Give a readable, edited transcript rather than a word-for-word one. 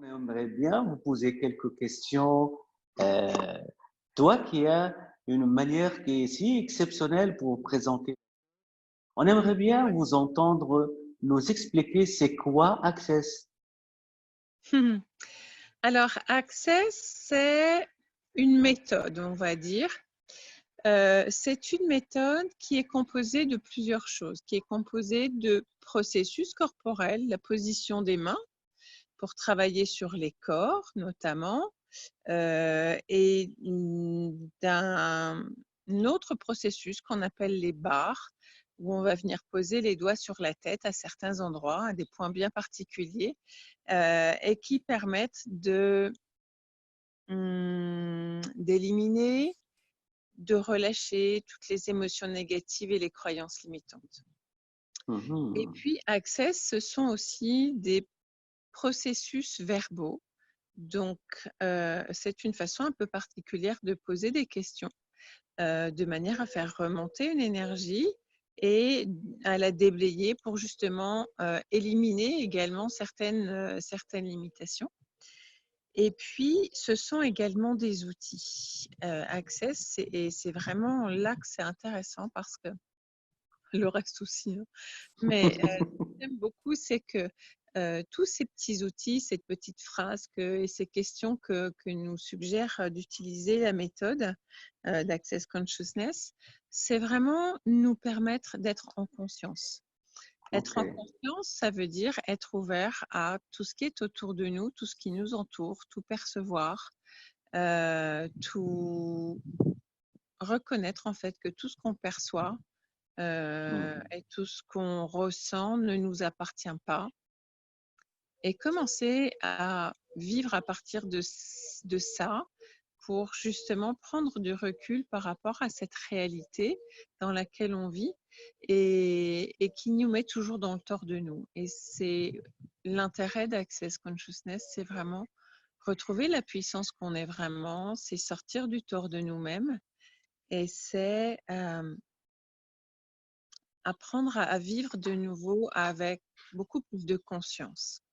On aimerait bien vous poser quelques questions. Euh, Toi qui as une manière qui est si exceptionnelle pour vous présenter, on aimerait bien vous entendre nous expliquer c'est quoi Access. Alors, Access, c'est une méthode, on va dire. C'est une méthode qui est composée de plusieurs choses, qui est composée de processus corporels, la position des mains pour travailler sur les corps notamment, et d'un autre processus qu'on appelle les barres, où on va venir poser les doigts sur la tête à certains endroits, à des points bien particuliers, et qui permettent d'éliminer, de relâcher toutes les émotions négatives et les croyances limitantes. Et Mhm. puis, Access, ce sont aussi des processus verbaux. Donc, c'est une façon un peu particulière de poser des questions, de manière à faire remonter une énergie et à la déblayer pour justement éliminer également certaines limitations. Et puis, ce sont également des outils. Access, et c'est vraiment là que c'est intéressant parce que le reste aussi, hein. Mais ce que j'aime beaucoup, c'est que tous ces petits outils, ces petites phrases et ces questions que nous suggère d'utiliser la méthode d'Access Consciousness, c'est vraiment nous permettre d'être en conscience. Ok. Être en conscience, ça veut dire être ouvert à tout ce qui est autour de nous, tout ce qui nous entoure, tout percevoir, tout reconnaître en fait que tout ce qu'on perçoit Mhm. et tout ce qu'on ressent ne nous appartient pas et commencer à vivre à partir de ça pour justement prendre du recul par rapport à cette réalité dans laquelle on vit et qui nous met toujours dans le tort de nous. Et c'est l'intérêt d'Access Consciousness, c'est vraiment retrouver la puissance qu'on est vraiment, c'est sortir du tort de nous-mêmes et c'est apprendre à vivre de nouveau avec beaucoup plus de conscience.